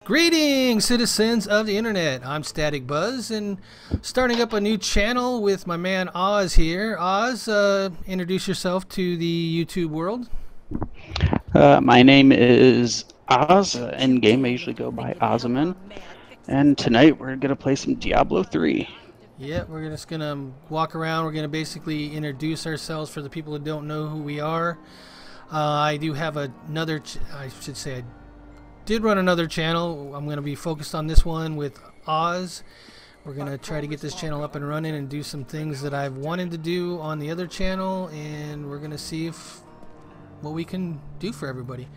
Greetings, citizens of the internet. I'm Static Buzz, and starting up a new channel with my man Ozz here. Ozz, introduce yourself to the YouTube world. My name is Ozz. In game, I usually go by Ozzaman, and tonight we're gonna play some Diablo 3. Yeah, we're just gonna walk around. We're gonna basically introduce ourselves for the people who don't know who we are. I do have another. I did run another channel. I'm going to be focused on this one with Ozz. We're going to try to get this channel up and running and do some things that I've wanted to do on the other channel, and we're going to see what we can do for everybody.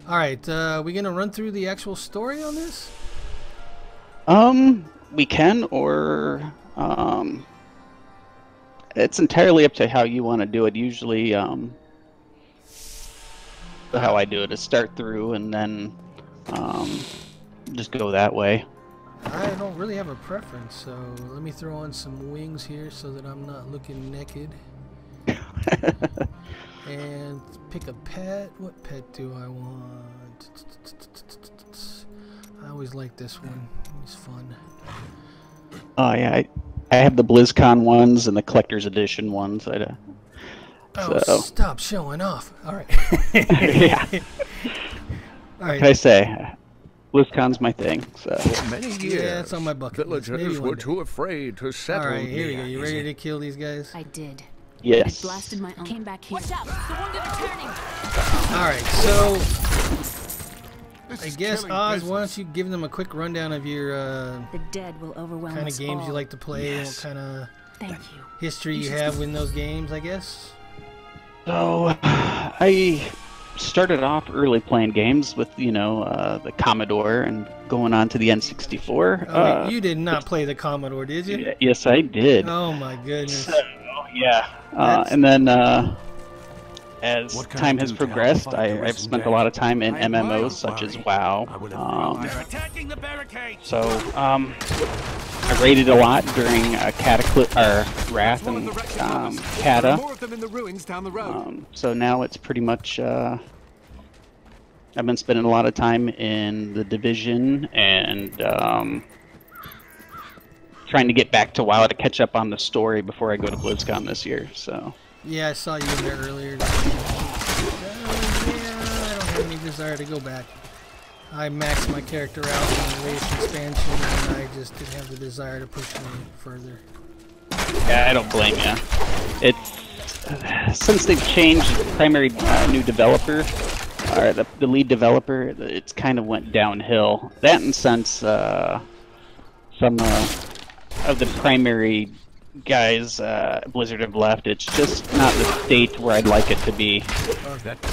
Alright, we going to run through the actual story on this? We can, or it's entirely up to how you want to do it. Usually, how I do it is start through and then just go that way. I don't really have a preference, so let me throw on some wings here so that I'm not looking naked. And pick a pet. What pet do I want? I always like this one. It's fun. Oh yeah, I have the BlizzCon ones and the collector's edition ones. Oh, so. Stop showing off. Alright. Yeah. Alright. Can I say, BlizzCon's my thing. So. For many years, yeah, it's on my bucket list. villagers were too afraid to settle. Alright, here we go. You ready to kill these guys? I did. Yes. I blasted my own. Came back here. Watch out! The one returning. Alright, so I guess Ozz, why don't you give them a quick rundown of your the dead will overwhelm kind of us games all. you like to play, Yes. and what kind of Thank you. history you have in those games, I guess? So, I started off early playing games with, the Commodore and going on to the N64. Oh, you did not play the Commodore, did you? Yes, I did. Oh my goodness. So, yeah. And then, as time has progressed, I've spent a lot of time in MMOs such as WoW. So, I raided a lot during Wrath and Kata. So now it's pretty much, I've been spending a lot of time in the Division and trying to get back to WoW to catch up on the story before I go to BlizzCon this year. So. Yeah, I saw you in there earlier. Yeah, I don't have any desire to go back. I maxed my character out in the latest expansion, and I just didn't have the desire to push any further. Yeah, I don't blame you. It's since they've changed the primary new developer, or the lead developer, it's kind of went downhill. That and since some of the primary guys Blizzard have left, it's just not the state where I'd like it to be.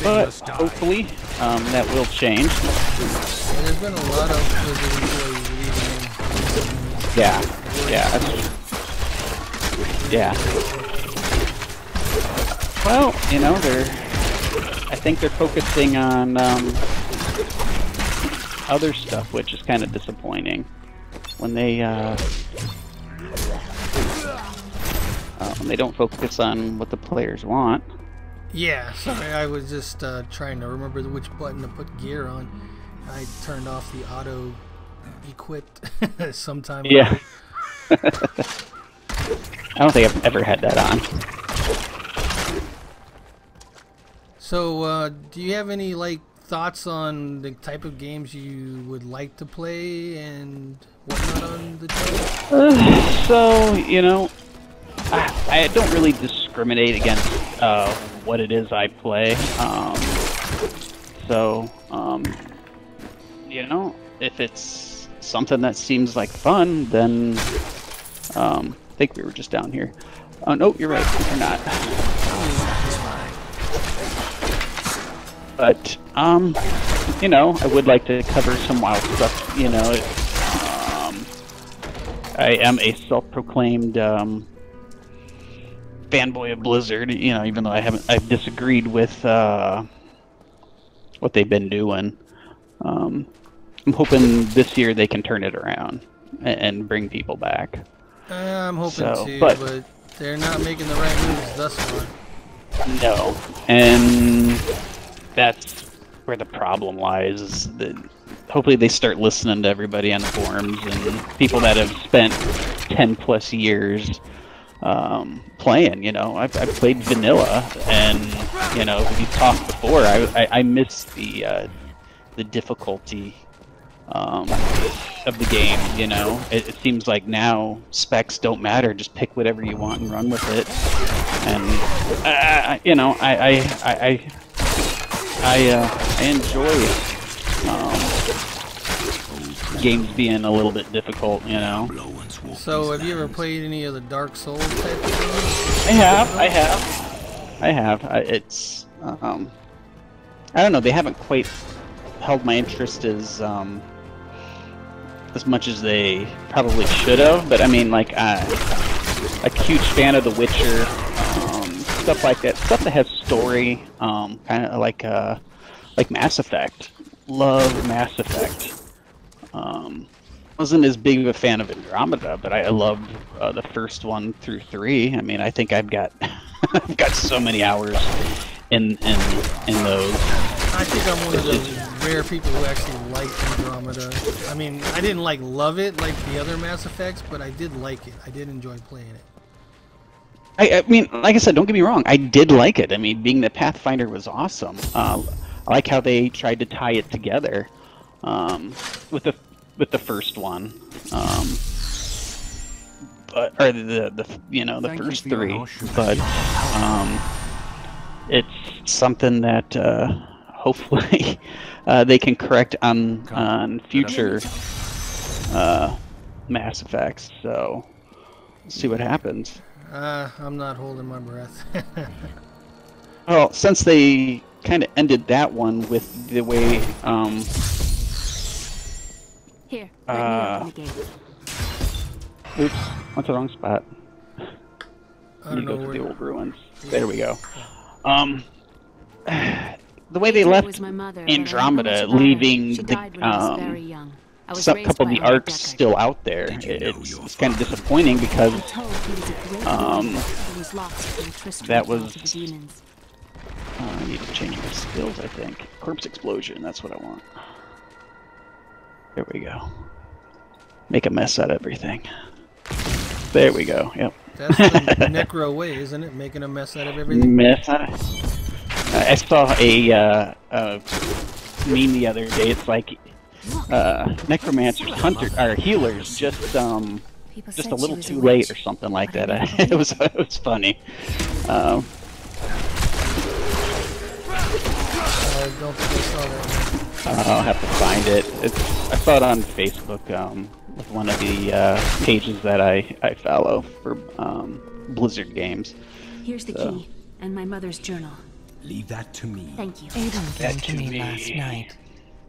But hopefully that will change. Yeah, there's been a lot of Blizzard employees leaving. Yeah. Well, I think they're focusing on other stuff, which is kind of disappointing. When they don't focus on what the players want. Yeah, sorry, I was just trying to remember which button to put gear on. I turned off the auto equipped sometime ago. Yeah. I don't think I've ever had that on. So, do you have any thoughts on the type of games you would like to play and whatnot on the channel? So, I don't really discriminate against what it is I play. If it's something that seems like fun, then I think we were just down here. Oh no, you're right, we're not. But I would like to cover some wild stuff. I am a self-proclaimed fanboy of Blizzard, even though I've disagreed with what they've been doing. I'm hoping this year they can turn it around and bring people back. I'm hoping too, but they're not making the right moves thus far. No, and that's where the problem lies. Is that hopefully they start listening to everybody on the forums and people that have spent 10+ years playing. You know, I've played vanilla, and you know, we talked before. I missed the difficulty of the game. You know, it seems like now specs don't matter. Just pick whatever you want and run with it. And you know, I enjoy games being a little bit difficult. You know. So, have you ever played any of the Dark Souls type of games? I have. It's I don't know. They haven't quite held my interest as much as they probably should have. But I mean, like, a huge fan of The Witcher, stuff like that. Stuff that has story, kind of like Mass Effect. Love Mass Effect. Wasn't as big of a fan of Andromeda, but I loved the first 1 through 3. I mean, I think I've got I've got so many hours in those. I think I'm one of those rare people who actually like Andromeda. I mean, I didn't love it like the other Mass Effects, but I did like it. I did enjoy playing it. I mean, like I said, don't get me wrong. I did like it. I mean, being the Pathfinder was awesome. I like how they tried to tie it together with the first one, but or the you know, the first 3. But it's something that hopefully they can correct on future Mass Effects. So let's see what happens. I'm not holding my breath. Well, since they kind of ended that one with the way Here, let me open the gate. oops, went the wrong spot. I don't know Go to where. the old ruins. Yeah. There we go. The way they It left was my mother, but I never Andromeda, much about her. leaving She the died when I was very young. I was some raised couple of by the Henry arcs Deckard. still out there. It's kind of disappointing because I'm told he was a great um, leader who was lost when Tristram that fell was- to the demons. I need to change my skills. I think corpse explosion. That's what I want. There we go. Make a mess out of everything. There we go. Yep. That's the Necro way, isn't it? Making a mess out of everything. Mess out. I saw a meme the other day. It's like necromancers, hunters, or healers, just People a said little she was a too late witch, or something like but I that. never It was funny. I don't think I saw that. I'll have to find it. I saw it on Facebook with one of the pages that I follow for Blizzard games. Here's the So. key, and my mother's journal. Leave that to me. Thank you. Aiden That came to to me me. last night.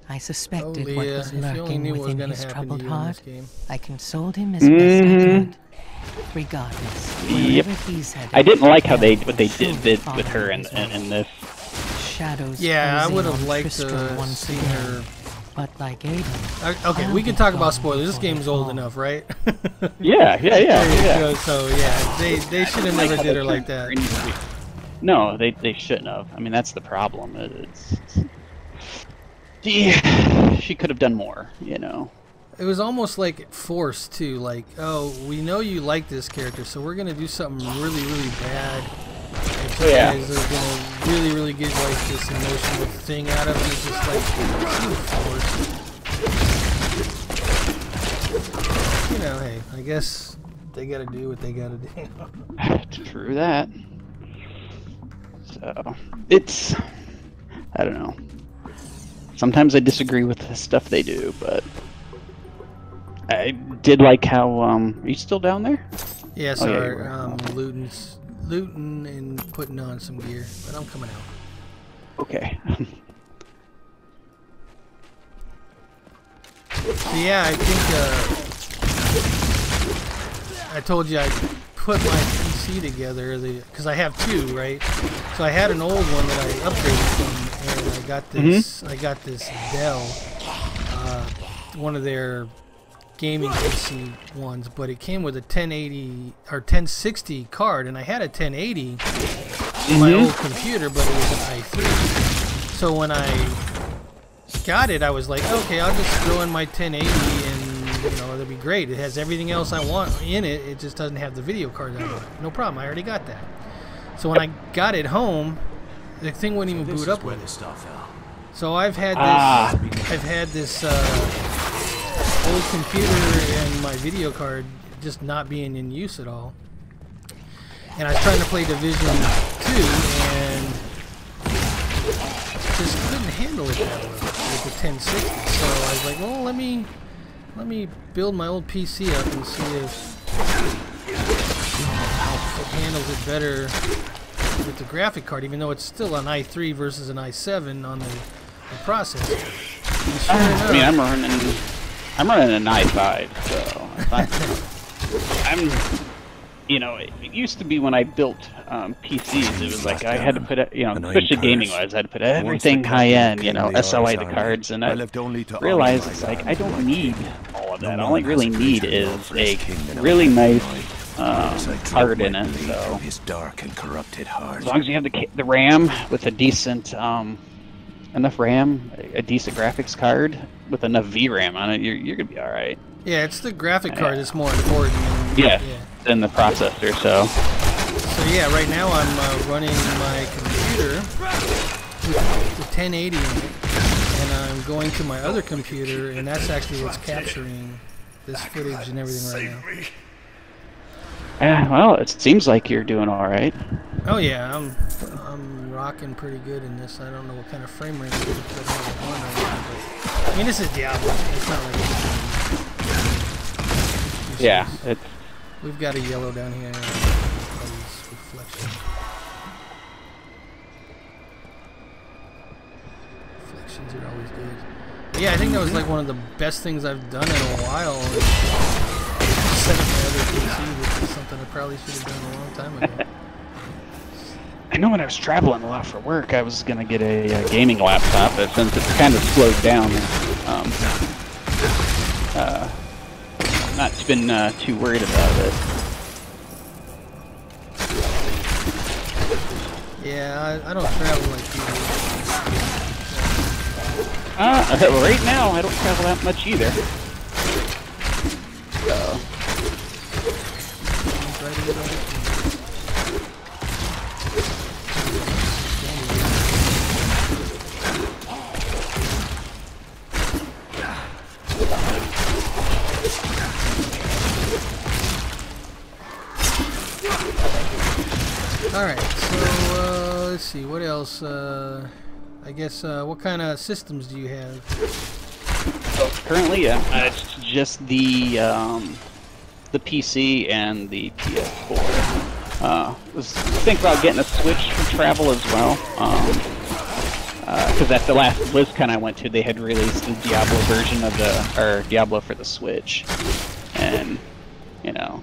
I suspected Oh, what Leah, was if you only lurking knew what was within going to his happen to troubled you in this heart. game. I consoled him as best I could. Regardless, Yep. wherever he's headed, I didn't like how there what they will surely did follow with her his in way. this. Shadows Yeah, I closing would have on liked Tristram to once see again. her. But like Aiden, Okay, we can talk about spoilers. This game's old enough, right? Yeah. So yeah, they should have never did her like that. No, they shouldn't have. I mean, that's the problem. She could have done more, you know. It was almost like forced too. Like, oh, we know you like this character, so we're gonna do something really, really bad. And you Yeah. guys are gonna really get like this emotional thing out of it. It's just like forced. You know, hey, I guess they gotta do what they gotta do. True that. So it's, I don't know. Sometimes I disagree with the stuff they do, but I did like how. Are you still down there? Yeah, Oh, yeah, you sorry. were. Looting and putting on some gear, but I'm coming out. Okay. So yeah, I think I told you I put my PC together because I have two, right? So I had an old one that I upgraded from, and I got this. I got this Dell, one of their gaming PC ones, but it came with a 1080 or 1060 card, and I had a 1080 on my old computer, but it was an i3. So when I got it, I was like, okay, I'll just throw in my 1080 and, you know, it'll be great. It has everything else I want in it. It just doesn't have the video card on it. No problem. I already got that. So when I got it home, the thing wouldn't even boot up with it. So I've had this old computer and my video card just not being in use at all. And I was trying to play Division 2 and just couldn't handle it that well with the 1060. So I was like, well, let me build my old PC up and see if it handles it better with the graphic card, even though it's still an i3 versus an i7 on the processor. Sure enough, I mean, I'm running an i5, so I'm you know, it used to be when I built PCs, it was like I had to put, you know, especially gaming-wise, I had to put everything high-end, you know, SLI the cards, and I realized it's like I don't need all of that. All I really need is a really nice card in it. So as long as you have the RAM with a decent enough RAM, a decent graphics card with enough VRAM on it, you're gonna be all right. Yeah, it's the graphic card that's more important. Yeah, than the processor. So yeah, right now I'm running my computer with the 1080 in it, and I'm going to my other computer, and that's actually what's capturing this footage and everything right now. Yeah, well, it seems like you're doing all right. Oh yeah, I'm rocking pretty good in this. I don't know what kind of frame rate it is, but I mean, this is Diablo. It's not like yeah, it's. We've got a yellow down here. All these reflections. Reflections are always good. But yeah, I think that was like one of the best things I've done in a while. Set up my other PC, which is something I probably should have done a long time ago. I know when I was traveling a lot for work, I was gonna get a gaming laptop, but since it's kind of slowed down, not been too worried about it. Yeah, I don't travel like you. Right now I don't travel that much either. So. Alright, so let's see, what else? I guess, what kind of systems do you have? So currently, it's just the PC and the PS4. Was thinking about getting a Switch for travel as well. Because at the last BlizzCon I went to, they had released the Diablo version of Diablo for the Switch, and you know,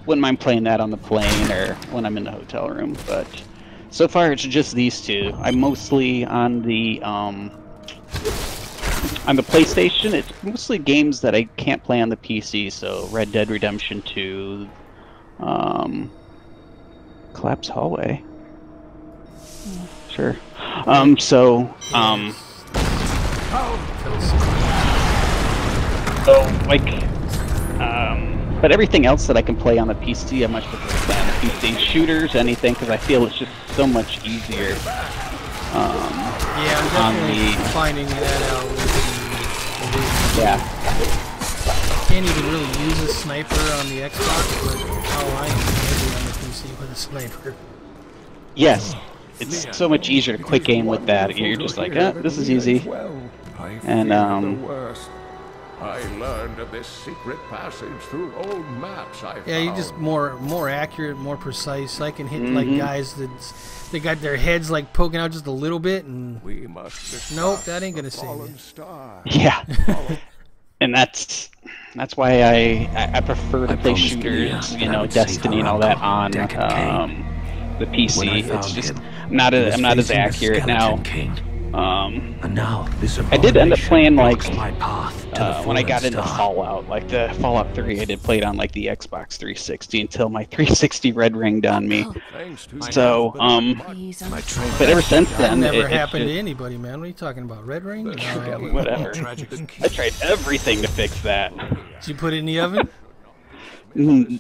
wouldn't mind playing that on the plane or when I'm in the hotel room. But so far it's just these two. I'm mostly on the PlayStation. It's mostly games that I can't play on the PC. So Red Dead Redemption 2, Collapse Hallway. Sure. But everything else that I can play on the PC, I much prefer to play on the PC. Shooters, anything, because I feel it's just so much easier. Yeah, I'm definitely finding that out with the can't even really use a sniper on the Xbox, but I am able on the PC with a sniper. Yes. It's so much easier to quick aim with that. You're just like, this is easy. And I learned of this secret passage through old maps I found. Yeah, you're just more accurate, more precise. I can hit like guys they got their heads like poking out just a little bit, and we must nope, that ain't gonna save me. Yeah, and that's why I prefer to play shooters, you know, Destiny and all that on the PC. It's just I'm not as accurate now. And now this I did end up playing like my path to the when I got fallen into star. Fallout, like the Fallout 3, I did play it on like the Xbox 360 until my 360 red ringed on me. So Please, but ever since That then, never it's happened to just- anybody, man. What are you talking about? Red ring? No. whatever. I tried everything to fix that. Did you put it in the oven?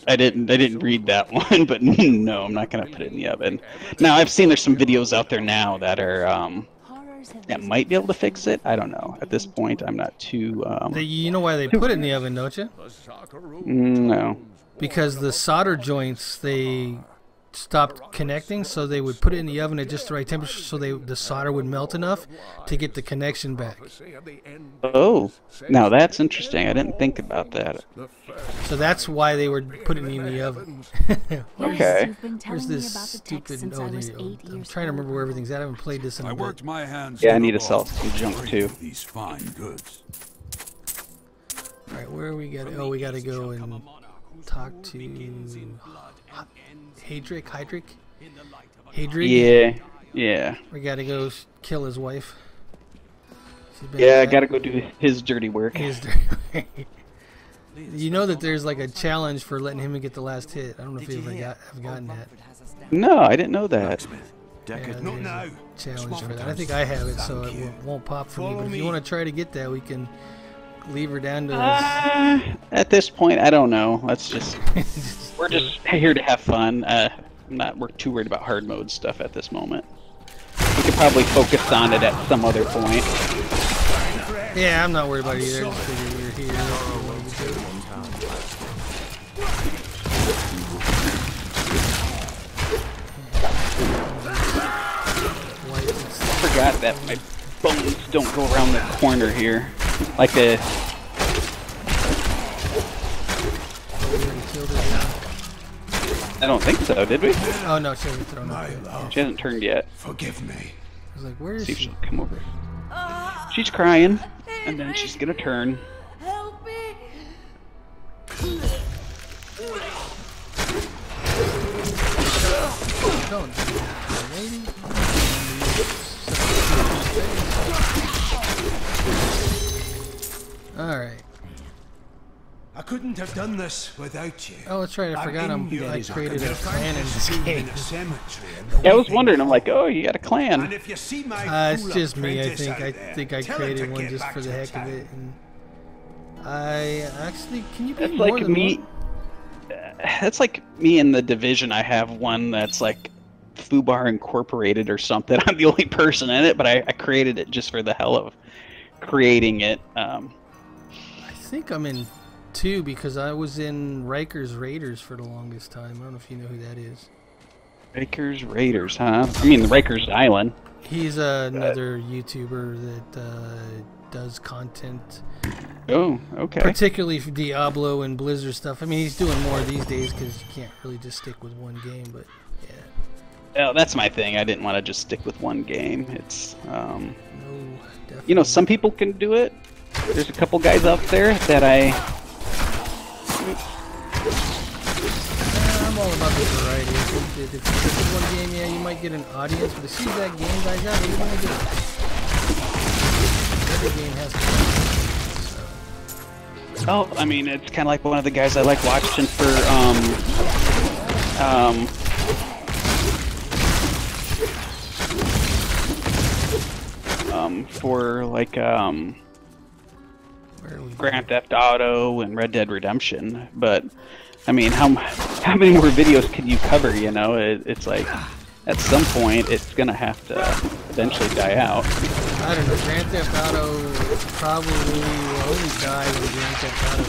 I didn't read that one, but no, I'm not gonna put it in the oven. Now I've seen there's some videos out there now that are that might be able to fix it. I don't know. At this point, I'm not too. You know why they put it in the oven, don't you? No. Because the solder joints, they stopped connecting, so they would put it in the oven at just the right temperature so the solder would melt enough to get the connection back. Oh, now that's interesting. I didn't think about that. So that's why they were putting it in the oven. Okay. Where's this stupid... Oh, there you go. I'm trying to remember where everything's at. I haven't played this in a bit. worked my hands. Yeah, I need to sell some junk too. These fine goods. Alright, where we got? Oh, we got to go and talk to Hadric. Yeah. We got to go kill his wife. Yeah, I gotta go do his dirty work. You know that there's like a challenge for letting him get the last hit. I don't know if you ever have gotten that. No, I didn't know that. Yeah, there's a challenge for that. I think I have it, so it won't pop for me. But if you want to try to get that, we can leave her down to this. At this point, I don't know. Let's just we're just here to have fun. We're too worried about hard mode stuff at this moment. We could probably focus on it at some other point. Yeah, I'm not worried about it either. I just figured we were here. I forgot that my bones don't go around the corner here. Like the... I don't think so, did we? Oh no, she hasn't thrown up yet. She hasn't turned yet. Forgive me. I was like, where is See if she? she'll come over. She's crying, and then she's gonna turn. Help me! Don't do that, lady. Alright. I couldn't have done this without you. Oh, that's right. I forgot I created a clan in this game. Yeah, I was wondering. I'm like, oh, you got a clan. And if you see my It's just me, I apprentice think. out I there, think I tell her created to one get just back for the to heck of town. it. And I actually, can you be That's more like than me. one? That's like me in the Division. I have one that's like Fubar Incorporated or something. I'm the only person in it, but I created it just for the hell of creating it. I think I'm in 2 because I was in Riker's Raiders for the longest time. I don't know if you know who that is. Riker's Raiders, huh? I mean, the Riker's Island. He's another YouTuber that does content. Oh, okay. Particularly for Diablo and Blizzard stuff. I mean, he's doing more these days because you can't really just stick with one game, but yeah. Oh, that's my thing. I didn't want to just stick with one game. It's, No, definitely. you know, some people can do it. There's a couple guys out there that I'm all about the variety. If you stick with one game, yeah, you might get an audience, but as soon as that game dies out, you're gonna get it. Every game has to. Oh, I mean, it's kind of like one of the guys I like watching for, Grand Theft Auto and Red Dead Redemption. But, I mean, how many more videos can you cover, you know? It's like, at some point, it's gonna have to eventually die out. I don't know. Grand Theft Auto probably will only die when Grand Theft Auto.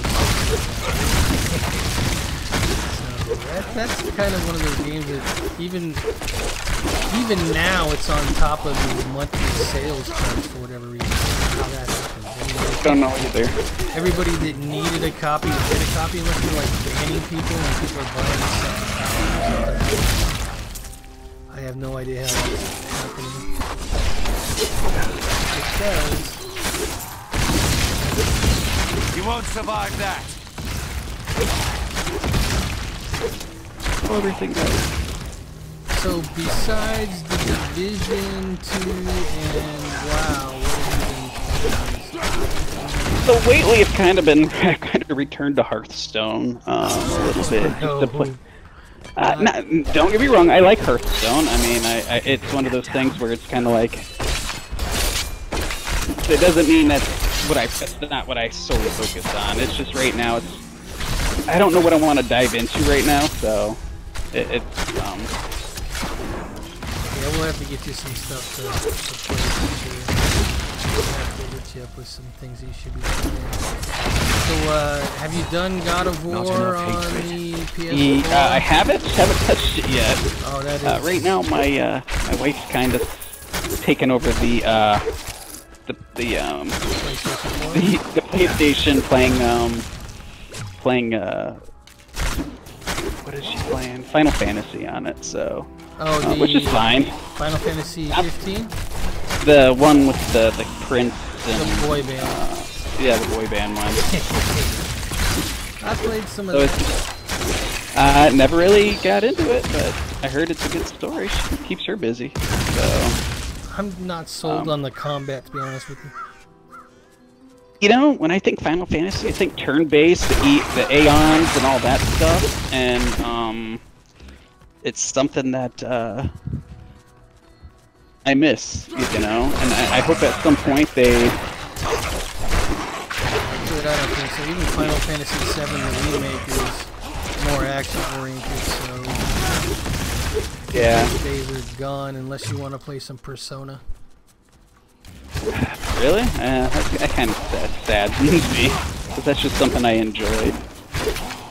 So that's kind of one of those games that even now it's on top of the monthly sales charts for whatever reason. How that happens. I don't know either. Everybody that needed a copy to get a copy must be like banning people and people are buying the second copy. I have no idea how that's happening. You won't survive that. Everything goes. so besides the Division 2 and WoW, what have you been playing? So lately, I've kind of returned to Hearthstone a little bit. Just to play. Don't get me wrong, I like Hearthstone. I mean, it's one of those things where it's kind of like, it doesn't mean that's not what I solely focus on. It's just right now, I don't know what I want to dive into right now, so it's yeah, we'll have to get you some stuff to play. We'll have to get you up with some things you should be playing. So, have you done God of War on the PS4? I haven't touched it yet. Oh, that is... right now, my wife's kind of taken over the PlayStation, playing what is she playing? Final Fantasy on it, so which is fine. Final Fantasy 15? The one with the prince and the boy band. Yeah, the boy band one. I played some of that. Never really got into it, but I heard it's a good story. She keeps her busy, so... I'm not sold on the combat, to be honest with you. You know, when I think Final Fantasy, I think turn-based, the Aeons and all that stuff, and it's something that I miss, you know, and I hope at some point they... I don't think so. Even Final Fantasy VII, the remake, is more action-oriented, so... Yeah. Those days are gone unless you want to play some Persona. Really? That kind of saddens me, because that's just something I enjoyed.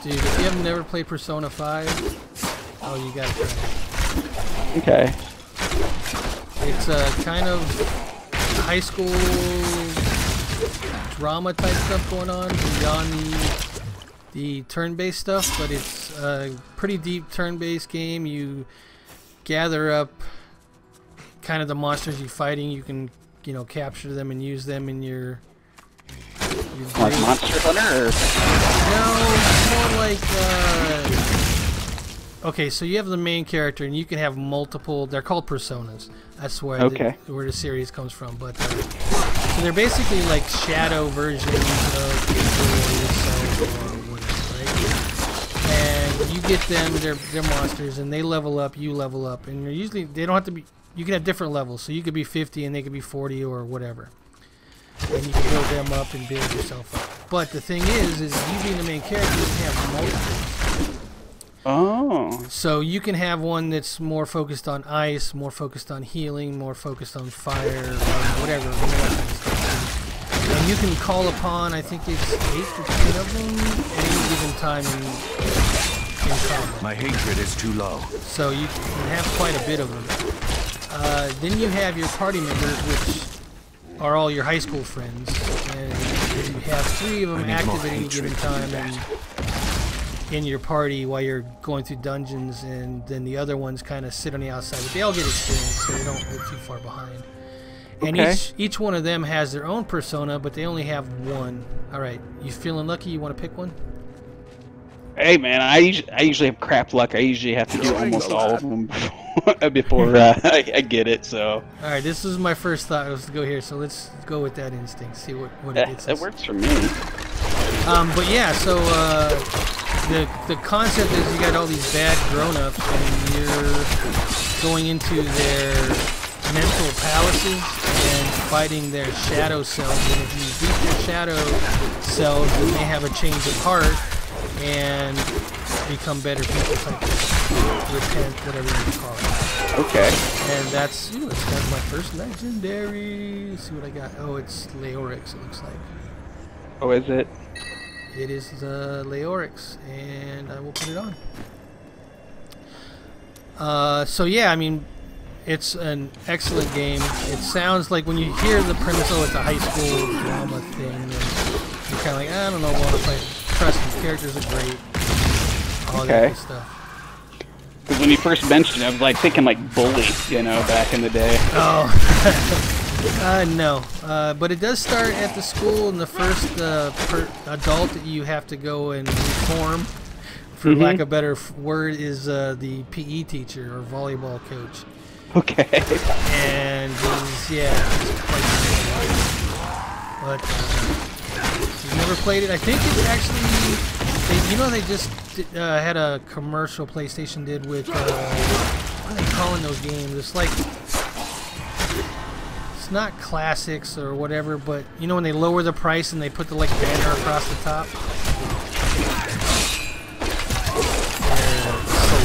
Dude, if you have never played Persona 5, oh, you gotta try it. Okay. It's a kind of high school drama type stuff going on beyond the turn-based stuff, but it's a pretty deep turn-based game. You gather up kind of the monsters you're fighting. You can, you know, capture them and use them in your like Monster Hunter? Or? No, more like okay, so you have the main character and you can have multiple, they're called personas. That's where where the series comes from, but so they're basically like shadow versions of yourself, right? And you get them, they're monsters, and they level up, you level up, and you're usually, they don't have to be, you can have different levels, so you could be 50 and they could be 40 or whatever. And you can build them up and build yourself up. But the thing is you being the main character, you can have multiples. Oh. So you can have one that's more focused on ice, more focused on healing, more focused on fire, whatever. And you can call upon, I think it's 8 to 10 of them at any given time in combat. My hatred is too low. So you can have quite a bit of them. Then you have your party members, which are all your high school friends. And you have 3 of them active at any given time. And in your party while you're going through dungeons, and then the other ones kind of sit on the outside, but they all get experience, so they don't get too far behind. And each one of them has their own persona, but they only have one. All right, you feeling lucky? You want to pick one? Hey man, I usually have crap luck. I usually have to do almost all of them before I get it. So. All right, this is my first thought was to go here, so let's go with that instinct. See what it gets us. That works for me. But yeah, so the concept is you got all these bad grown-ups, and you're going into their mental palaces and fighting their shadow selves. And if you beat their shadow selves, then they have a change of heart and become better people, type of repent, whatever you call it. Okay. And that's, it's kind of my first legendary. Let's see what I got. Oh, it's Leorix, it looks like. Oh, is it? It is the Leorix, and I will put it on. So yeah, I mean, it's an excellent game. It sounds like when you hear the premise, oh, it's a high school drama thing, and you're kind of like, I don't know, I want to play. Trust me, characters are great. All that good stuff. Because when you first mentioned it, I was like thinking like Bully, you know, back in the day. Oh. No, but it does start at the school, and the first adult that you have to go and reform for lack of a better word, is the PE teacher or volleyball coach. Okay. And he's quite good. But you've never played it. I think it's actually, they just had a commercial PlayStation did with, what are they calling those games? It's like, it's not classics or whatever, but you know when they lower the price and they put the like banner across the top?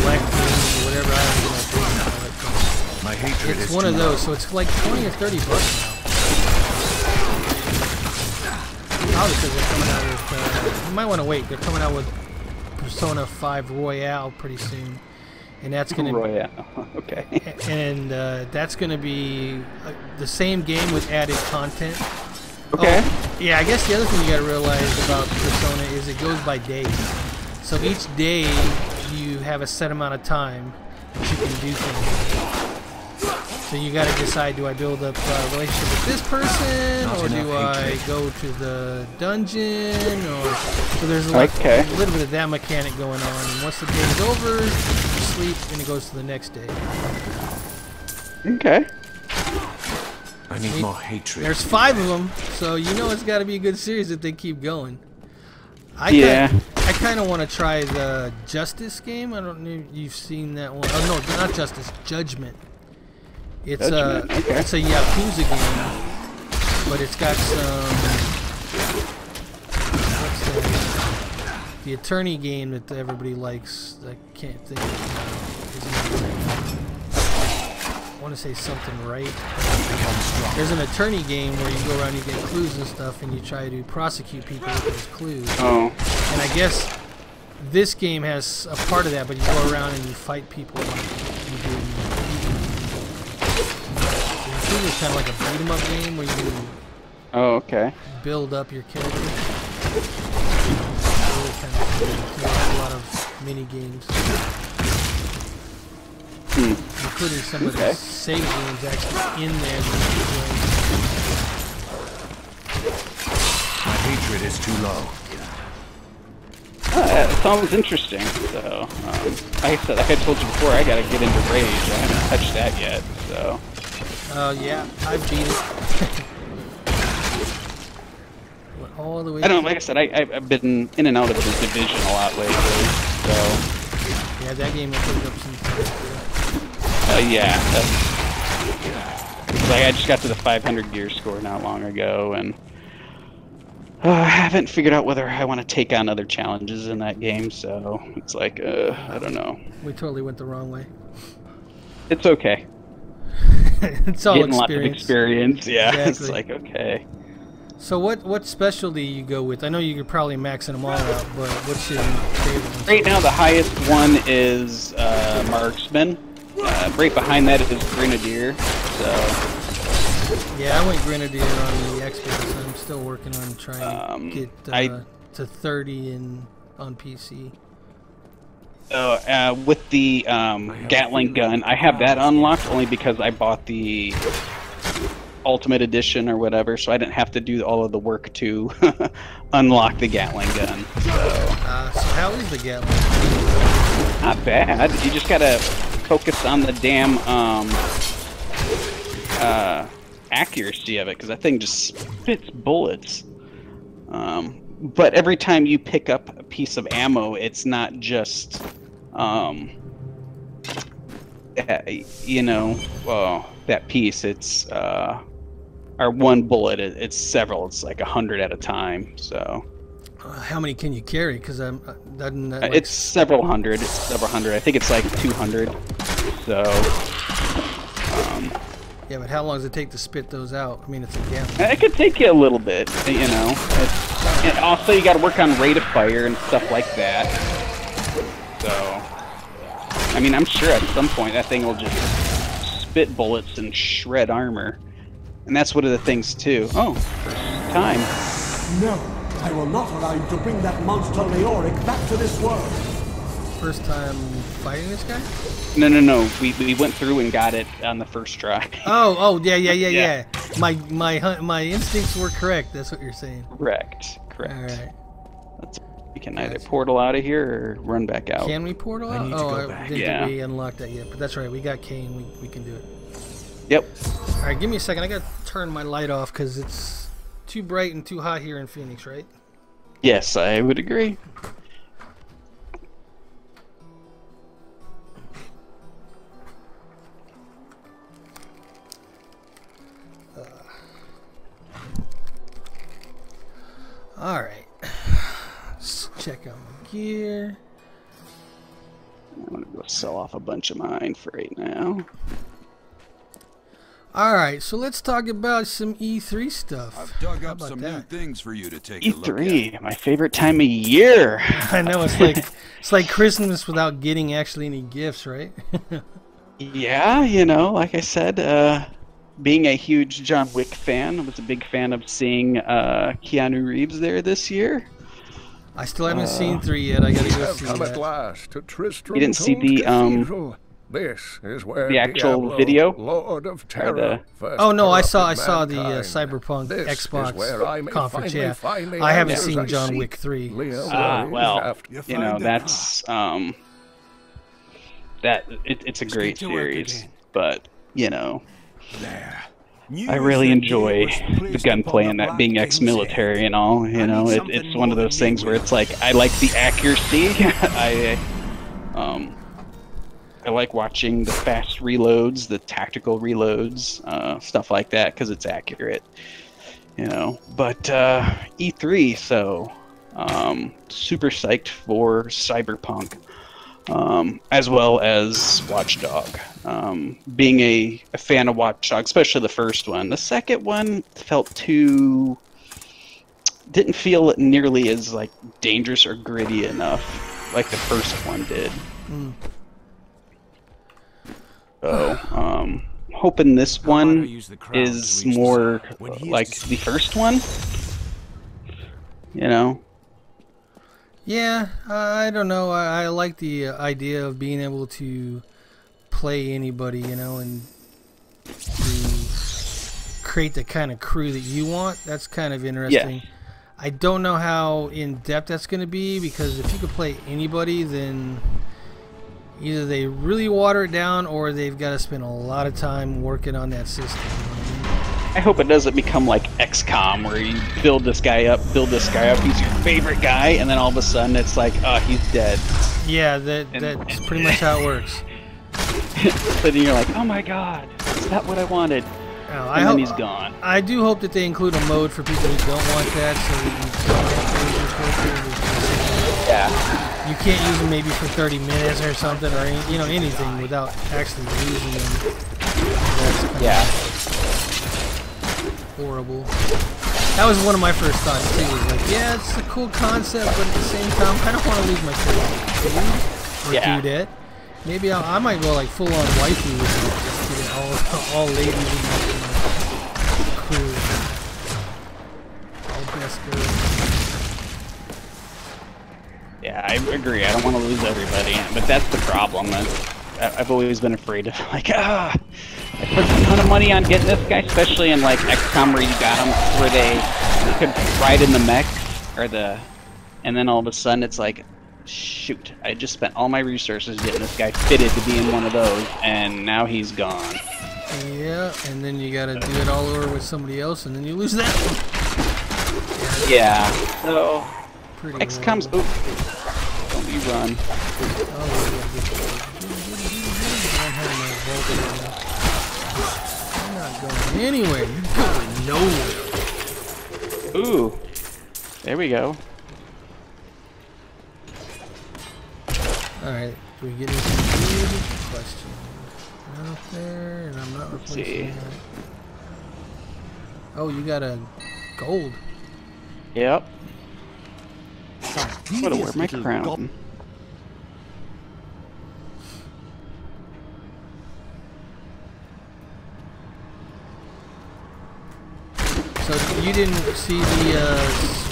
Select games or whatever, I don't even know what they call it. My hatred It's is one of too those, low. so it's like 20 or 30 bucks now. Probably because they're coming out with, you might want to wait, they're coming out with Persona 5 Royale pretty soon. And that's going to Royale, okay. And that's going to be the same game with added content. Okay. Oh, yeah, I guess the other thing you got to realize about Persona is it goes by days. So each day you have a set amount of time that you can do things. So you got to decide, do I build up a relationship with this person, or do I go to the dungeon? Or so there's like a little bit of that mechanic going on. And once the day is over, you sleep and it goes to the next day. Okay. I need more hatred. There's 5 of them, so you know it's got to be a good series if they keep going. I kind of want to try the Justice game. I don't know if you've seen that one. Oh no, not Justice, Judgment. It's it's a Yakuza game, but it's got some the attorney game that everybody likes. I can't think of his name. I want to say something right. There's an attorney game where you go around, you get clues and stuff, and you try to prosecute people with those clues. Oh. And I guess this game has a part of that, but you go around and you fight people. You do. It's kind of like a beat 'em up game where you build up your character. Really kind of cool. A lot of mini games. Including some of the save games actually in there. My hatred is too low. It sounds interesting. So, like I said, like I told you before, I gotta get into Rage. I haven't touched that yet. So. Yeah, I beat it. Went all the way. I don't know. Like I said, I've been in and out of the division a lot lately. So. Yeah, that game will put up some time. Yeah. Like I just got to the 500 gear score not long ago, and I haven't figured out whether I want to take on other challenges in that game. So it's like, I don't know. We totally went the wrong way. It's okay. It's all getting lots of experience. Yeah, exactly. It's like okay. So what specialty you go with? I know you're probably maxing them all out, but what's your favorite one? Right now, the highest one is marksman. Right behind that is Grenadier. So. Yeah, I went Grenadier on the Xbox. I'm still working on trying to get to 30 on PC. With the Gatling gun, I have that unlocked only because I bought the Ultimate Edition or whatever, so I didn't have to do all of the work to unlock the Gatling gun. So how is the Gatling? Not bad. You just gotta focus on the damn accuracy of it, because that thing just spits bullets. But every time you pick up a piece of ammo, it's not just that piece. It's or one bullet. It's several. It's like 100 at a time. So. How many can you carry? Because it's several hundred. It's several hundred. I think it's like 200. So. Yeah, but how long does it take to spit those out? I mean, it's a Gatling. It could take you a little bit, you know. And also, you got to work on rate of fire and stuff like that. So, I mean, I'm sure at some point that thing will just spit bullets and shred armor. And that's one of the things too. Oh, first time. No, I will not allow you to bring that monster Leoric back to this world. First time fighting this guy? No. We went through and got it on the first try. Oh, yeah. My instincts were correct. That's what you're saying. Correct. All right. We can either portal out of here or run back out. Can we portal out? need to go back. Didn't Yeah. we unlock that yet? But that's right. We got Kane. We can do it. Yep. All right, give me a second. I got to turn my light off because it's too bright and too hot here in Phoenix, right? Yes, I would agree. All right. Let's check out my gear. I'm gonna go sell off a bunch of mine for right now. All right, so let's talk about some E3 stuff. I've dug How up about some that? new things for you to take a look at. E3, my favorite time of year. I know it's like Christmas without getting actually any gifts, right? Yeah, you know, like I said, being a huge John Wick fan, I was a big fan of seeing Keanu Reeves there this year. I still haven't seen 3 yet. I gotta go Have see come at that. last to Tristram's You didn't see old the, cathedral. This is where the actual Diablo, video? Lord of Terror, the- first Oh no, I saw corrupted the mankind. Cyberpunk This is Xbox where I may conference. finally Yeah, find the I haven't answers seen I John seek. Wick 3. Leah so- worries Well, after- you know, that's it's a great series, but you know, I really enjoy the gunplay and that being ex-military and all. You know, it's one of those things where it's like I like the accuracy. I like watching the fast reloads, the tactical reloads, stuff like that, because it's accurate. You know, but E3, so super psyched for Cyberpunk, as well as Watch Dog. Being a fan of Watch Dog, especially the first one. The second one didn't feel nearly as like dangerous or gritty enough like the first one did. So, hoping this one is more like the first one. You know? Yeah, I don't know. I like the idea of being able to play anybody, you know, and to create the kind of crew that you want. That's kind of interesting. Yeah. I don't know how in depth that's going to be, because if you could play anybody, then either they really water it down or they've got to spend a lot of time working on that system. You know what I mean? I hope it doesn't become like XCOM, where you build this guy up, he's your favorite guy, and then all of a sudden it's like, oh, he's dead. Yeah, that's pretty much how it works. But then you're like, oh my god, is that what I wanted? Oh, And then he's gone. I do hope that they include a mode for people who don't want that, so that you don't have to use your character. Yeah. You can't use them maybe for 30 minutes or something, or anything without actually using them. That's kind of horrible. That was one of my first thoughts too. Was like, yeah, it's a cool concept, but at the same time, I don't want to lose my character. Or do that. Maybe I might go like full on waifu with it, just get all ladies in my crew, all best girls. Yeah, I agree. I don't want to lose everybody, but that's the problem. I've always been afraid of, like, I put a ton of money on getting this guy, especially in like XCOM, where you got them where you could ride in the mech and then all of a sudden it's like, shoot, I just spent all my resources getting this guy fitted to be in one of those, and now he's gone. Yeah, and then you gotta do it all over with somebody else, and then you lose that one. Yeah. So Pretty XCOM's. Oop. Don't you run. You're not going anywhere. You're going nowhere. Ooh. There we go. Alright, do we get anything good? Question. Out there, and I'm not replacing that. Oh, you got a gold. Yep. I'm gonna wear my crown. So you didn't see the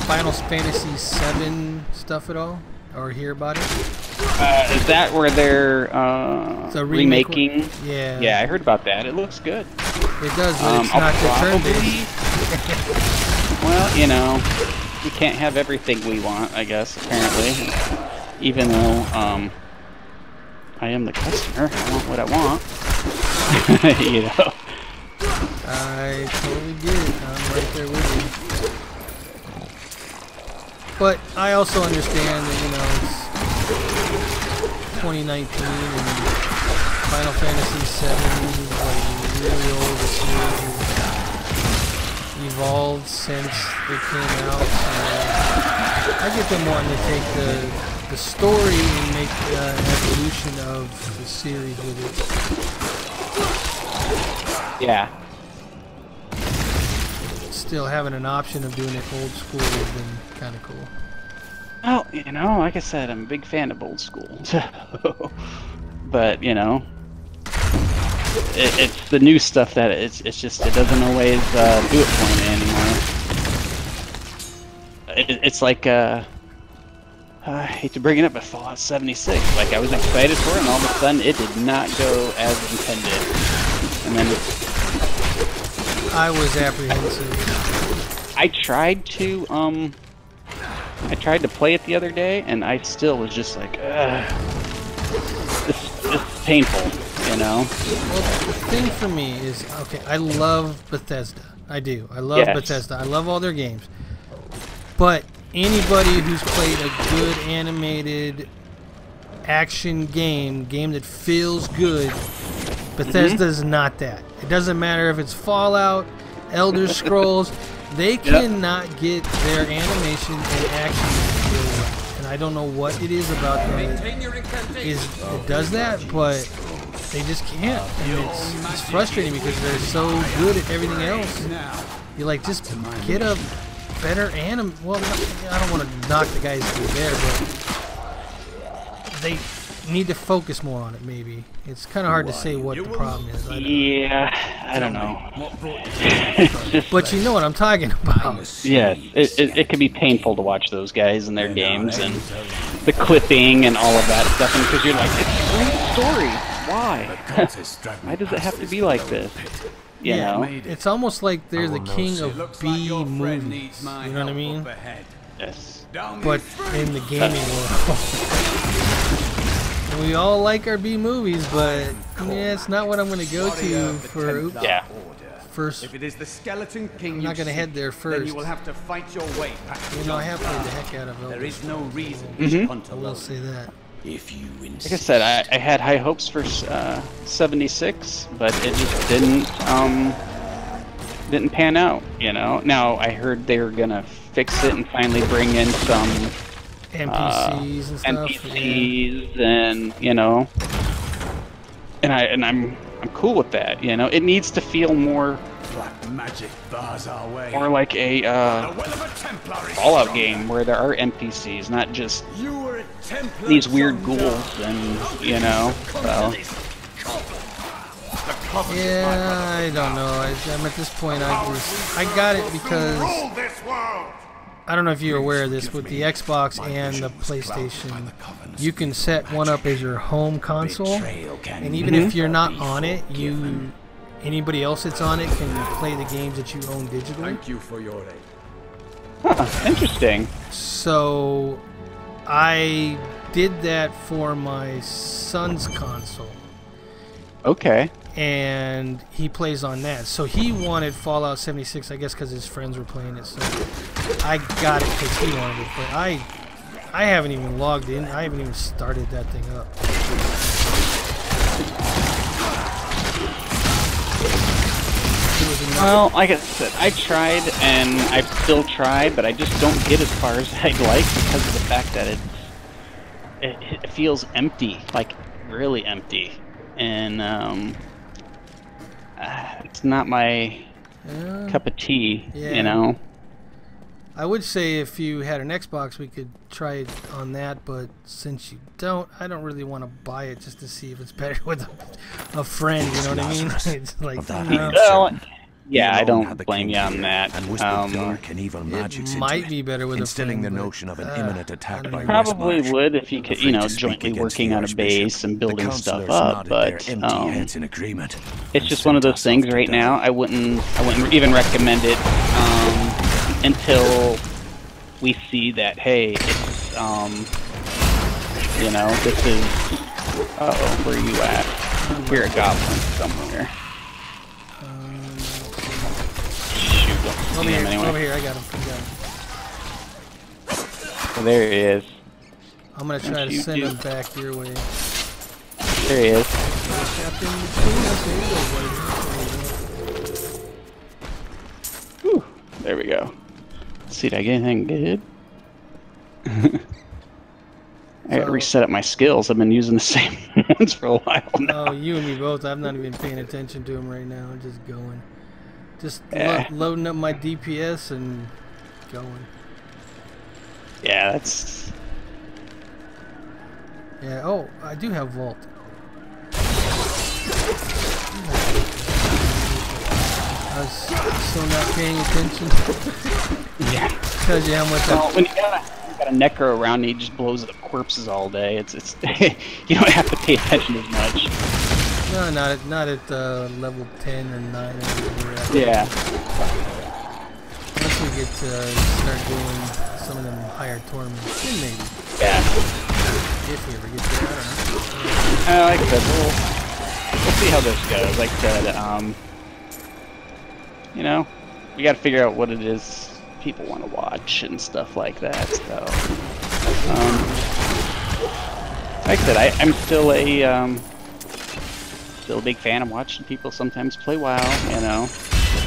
Final Fantasy VII stuff at all? Or hear about it? Is that where they're remaking? Yeah. Yeah, I heard about that. It looks good. It does, but it's not the turn-based. Well, you know, we can't have everything we want, I guess, apparently. Even though, I am the customer, I want what I want. You know? I totally get it. I'm right there with you. But I also understand that, you know, it's 2019 and Final Fantasy VII is like really old. It's evolved since it came out. So I get them wanting to take the story and make an evolution of the series with it. Yeah. Still having an option of doing it old school would have been kind of cool. Well, you know, like I said, I'm a big fan of old school. But, you know, it's the new stuff that it's just, it doesn't always do it for me anymore. It's like, I hate to bring it up, but Fallout 76. Like, I was excited for it, and all of a sudden, it did not go as intended. And then I was apprehensive. I tried to play it the other day, and I still was just like, this is painful, you know? Well, the thing for me is, okay, I love Bethesda. I do. I love Bethesda. I love all their games. But anybody who's played a good animated action game that feels good, Bethesda is not that. It doesn't matter if it's Fallout, Elder Scrolls, they cannot get their animation and action to feel right. And I don't know what it is about them it does that, but they just can't. And it's frustrating because they're so good at everything else. You're like, just get a better anim. Well, I don't want to knock the guys who are there, but they need to focus more on it, maybe. It's kind of hard to say what the problem is. I don't know. But you know what I'm talking about. Yeah, it can be painful to watch those guys and their games and the clipping and all of that stuff, because you're like, it's a great story. Why? Why does it have to be like this? You know? It's almost like they're the king of B movies. You know what I mean? Yes. But in the gaming world. We all like our B movies, but yeah, it's not what I'm going to go to for first. If it is the Skeleton King, I'm not going to head there first. Then you will have to fight your way back. You know, I have played the heck out of Elder. There is no reason I will say that. If you like I said, I had high hopes for 76, but it just didn't pan out. You know. Now I heard they were gonna fix it and finally bring in some NPCs and stuff. NPCs and you know, and I'm cool with that. You know, it needs to feel more more like a Fallout game where there are NPCs, not just these weird ghouls and you know. So. Yeah, I don't know. I'm at this point. I got it because I don't know if you're aware of this, with the Xbox and the PlayStation, you can set one up as your home console, and even if you're not on it, anybody else that's on it can play the games that you own digitally. Thank you for your aid. Huh, interesting. So I did that for my son's console. Okay. And he plays on that. So he wanted Fallout 76, I guess, because his friends were playing it. So I got it because he wanted it. But I haven't even logged in. I haven't even started that thing up. Well, like I said, I tried and I still try, but I just don't get as far as I'd like because of the fact that it feels empty, like really empty, and it's not my cup of tea, you know. I would say if you had an Xbox, we could try it on that, but since you don't, I don't really want to buy it just to see if it's better with a friend, you know what I mean? It's like, well, yeah, I don't blame you on that. It might be better with instilling a friend, the notion of an imminent attack by probably would if you could, you know, jointly working on a base and building stuff up, but it's just one of those things right now. I wouldn't even recommend it until we see that, hey, it's, you know, this is, uh-oh, where are you at? You're a goblin somewhere. Shoot, don't see him anyway. Over here, I got him. Oh, there he is. I'm gonna try to send him back your way. There he is. Whew, there we go. Let's see, did I get anything good? I gotta reset up my skills. I've been using the same ones for a while now. Oh, you and me both. I'm not even paying attention to them right now. I'm just going. Just loading up my DPS and going. Yeah, that's... Yeah, oh, I do have Vault. I was still not paying attention. Yeah. Tells you how much when you got a necro around and he just blows up corpses all day, it's you don't have to pay attention as much. No, not at level 10 or 9 or whatever. Yeah. Once we get to start doing some of them higher tournaments, then maybe. Yeah. If we ever get there, I don't know. Like I said, we'll see how this goes. Like I said, you know, we got to figure out what it is people want to watch and stuff like that. So, like I said, I'm still a big fan of watching people sometimes play WoW. You know,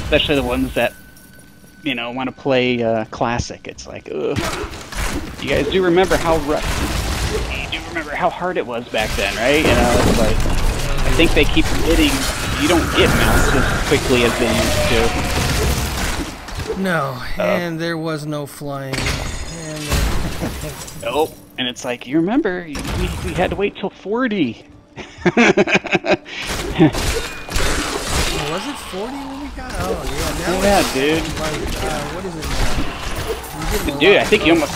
especially the ones that, you know, want to play classic. It's like, ugh. You guys do remember how hard it was back then, right? You know, it's like, I think they keep forgetting you don't get mounts as quickly as they used to. No, and there was no flying. Nope. And it's like, you remember, we had to wait till 40. Was it 40 when we got? Oh yeah, now yeah, dude. Like, what is it now? Dude, I think you almost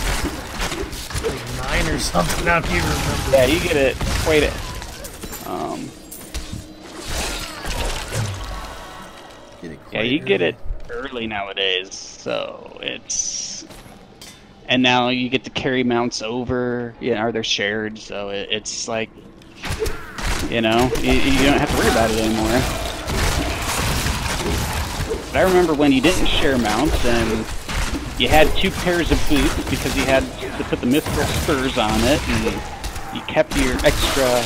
like 9 or something. I don't even remember. Yeah, you get it quite a yeah, you get it early nowadays, so it's, and now you get to carry mounts over, you know, or they're shared, so it's like, you know, you don't have to worry about it anymore. But I remember when you didn't share mounts and you had 2 pairs of boots because you had to put the mythical spurs on it, and you kept your extra,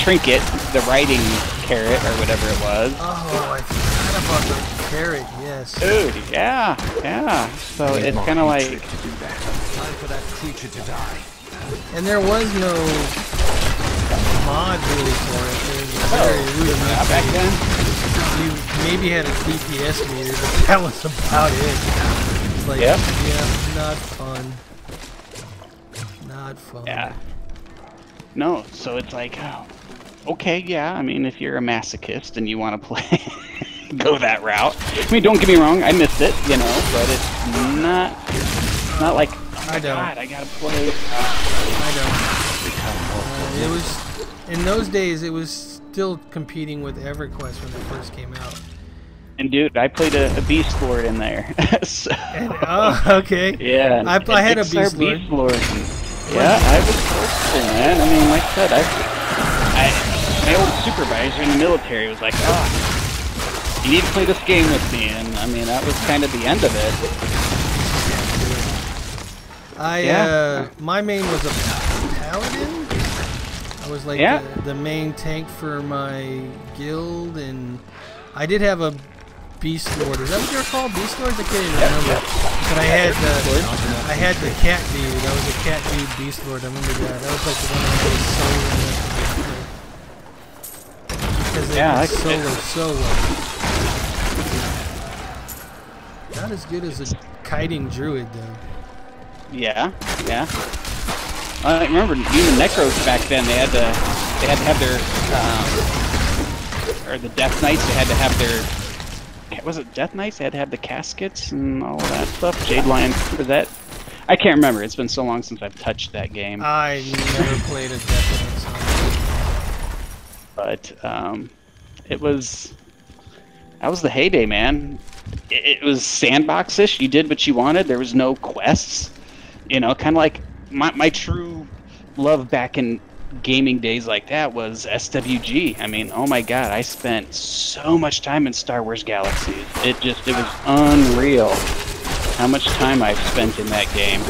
trinket, the riding carrot or whatever it was. Oh, I forgot about the carrot. Yes. Dude, yeah. So it's kind of like time for that creature to die. And there was no mod really for it. It was very rudimentary. Back then. You maybe had a DPS meter, but that was about it. It's like, yeah, not fun. Not fun. Yeah. No, so it's like, oh, okay, yeah, I mean, if you're a masochist and you want to play, go that route. I mean, don't get me wrong, I missed it, you know, but it's not like, oh my God, I gotta play. I don't. It was, in those days, it was still competing with EverQuest when it first came out. And dude, I played a Beast Lord in there. So, oh, okay. Yeah. I had a Beast Lord. Yeah, I was hopeful, man. I mean, like I said, my old supervisor in the military was like, oh, you need to play this game with me, and I mean, that was kind of the end of it. My main was a paladin. I was like the main tank for my guild, and I did have a Beast Lord. Is that what they're called? Beast Lords? I can't even remember. But I had the cat dude. I was a cat dude Beast Lord. I remember that. That was like the one I was soloing. Because they could solo. Not as good as a kiting druid though. Yeah. I remember even Necros back then. They had to have their or the Death Knights. They had to have their, was it Death Knights? They had to have the caskets and all of that stuff. Jade Lion, was that? I can't remember. It's been so long since I've touched that game. I never played a Death Knights. But that was the heyday, man. it was sandbox-ish. You did what you wanted. There was no quests. You know, kind of like my true love back in gaming days like that was SWG. I mean, oh my god, I spent so much time in Star Wars Galaxies. It was unreal how much time I've spent in that game.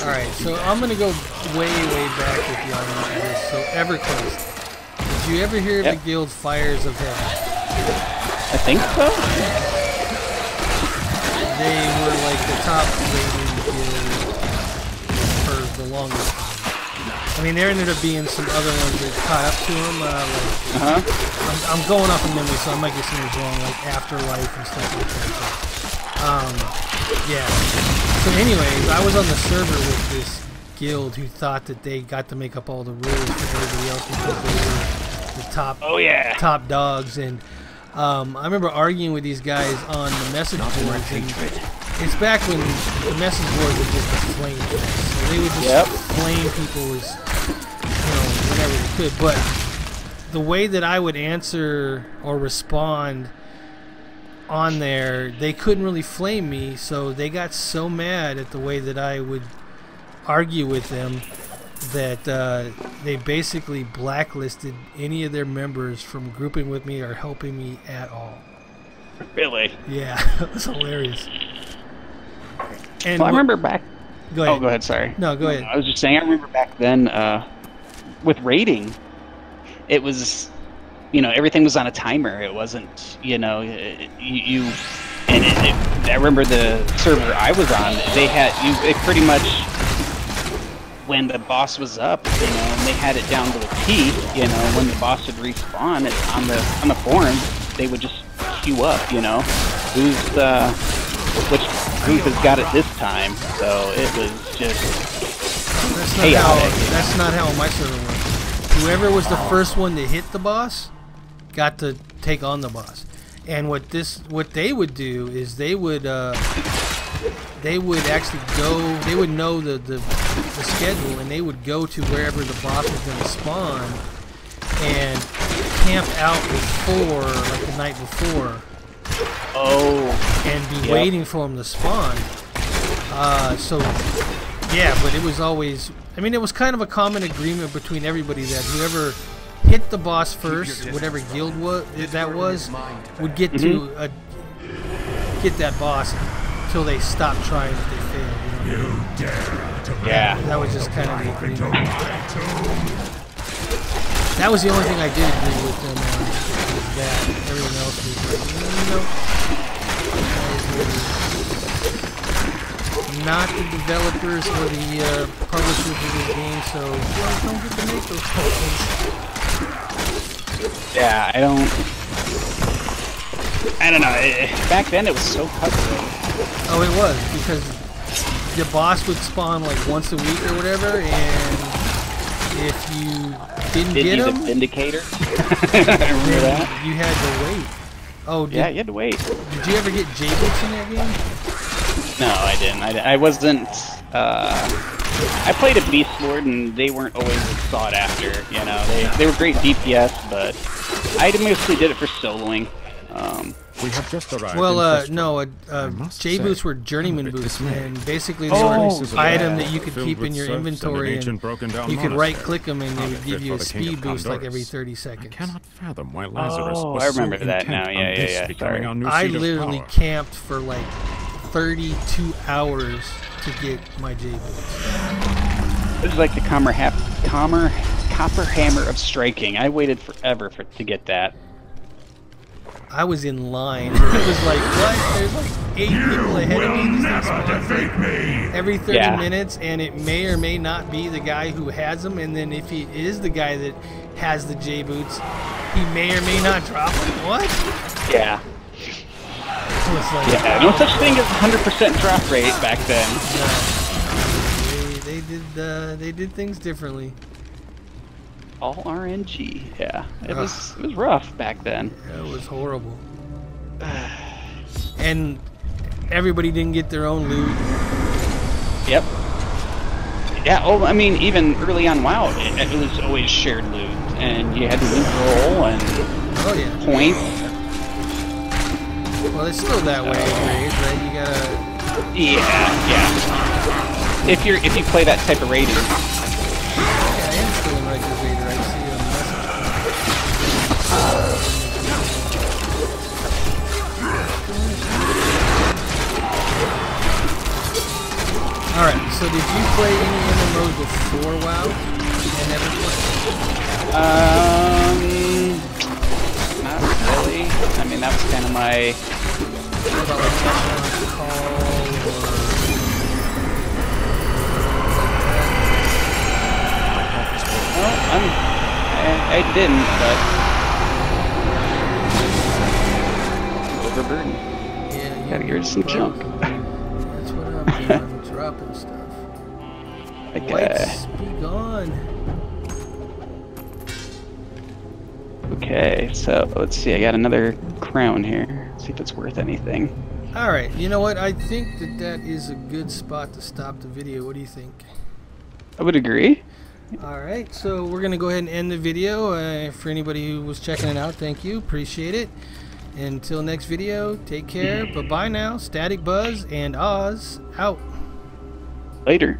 Alright, so I'm gonna go way back with you on this. So EverQuest. Did you ever hear of the guild Fires of Heaven? I think so. They were like the top rated guild for the longest time. I mean, there ended up being some other ones that caught up to them. I'm going off of memory, so I might get some names wrong, like Afterlife and stuff like that. Yeah. So anyways, I was on the server with this guild who thought that they got to make up all the rules for everybody else because they were the top dogs. And I remember arguing with these guys on the message boards. And it's back when the message boards were just a flame fest. So they would just flame people as, whenever they could. But the way that I would answer or respond on there, they couldn't really flame me, so they got so mad at the way that I would argue with them that they basically blacklisted any of their members from grouping with me or helping me at all. Really? Yeah, it was hilarious. And well, I remember back... Go ahead. Oh, go ahead, sorry. No, go ahead. I was just saying, I remember back then, with raiding, it was... everything was on a timer. It wasn't, I remember the server I was on, they pretty much, when the boss was up, and they had it down to a T, when the boss would respawn, on the forum, they would just queue up, which group has got it this time, so it was just chaotic. That's not how my server works. Whoever was the first one to hit the boss got to take on the boss. And what they would do is they would actually go, they would know the schedule, and they would go to wherever the boss was going to spawn and camp out before, like the night before. And be waiting for him to spawn. So yeah, but it was always, I mean, it was kind of a common agreement between everybody that whoever hit the boss first, whatever guild that was, would get to get that boss until they stopped trying if they failed. That was just kind of the agreement. That was the only thing I did agree with them on. Was that everyone else was not the developers or the publishers of the game, so don't get to make those calls. Yeah, I don't know. Back then it was so cutthroat. Oh, it was, because the boss would spawn like once a week or whatever, and if you didn't get him, the Vindicator. Remember that? You had to wait. Oh, yeah, you had to wait. Did you ever get J-Boots in that game? No, I didn't. I wasn't. I played a Beast Lord, and they weren't always sought after. They were great DPS, but I mostly did it for soloing. We have just arrived. Well, no, J-Boots were journeyman boots, and basically they were an item that you could keep in your inventory, and you could right-click them, and they would give you a speed boost like every 30 seconds. I cannot fathom why Lazarus was I remember so that now. Yeah. Sorry. I literally camped for like 32 hours to get my J-Boots. This is like the copper hammer of striking. I waited forever to get that. I was in line. It was like, what? There's like 8 people ahead of me. This thing every 30 minutes, and it may or may not be the guy who has them. And then if he is the guy that has the J-Boots, he may or may not drop them. What? Yeah. Like, no such thing as 100% drop rate back then. No. They did things differently. All RNG, yeah. It was rough back then. It was horrible. And everybody didn't get their own loot. Yep. Yeah, I mean, even early on WoW, it was always shared loot. And you had to loot roll and points. Well, Well, it's still that way, right? You gotta. Yeah. If you play that type of rating. Yeah, I am still in regular Raider. I see a message. All right. So, did you play any MMOs before WoW? And never played? Not really. I mean, that was kind of my. What about like Call Well, I didn't, but overburdened. Yeah, Gotta get rid of some junk. That's what I'm doing. Dropping stuff. Okay. Lights be gone. Okay, so let's see. I got another crown here. See if it's worth anything. All right. You know what? I think that is a good spot to stop the video. What do you think? I would agree. All right, so we're gonna go ahead and end the video. For anybody who was checking it out, thank you, appreciate it. Until next video, take care. Bye bye now. Static Buzz and Ozz out. Later.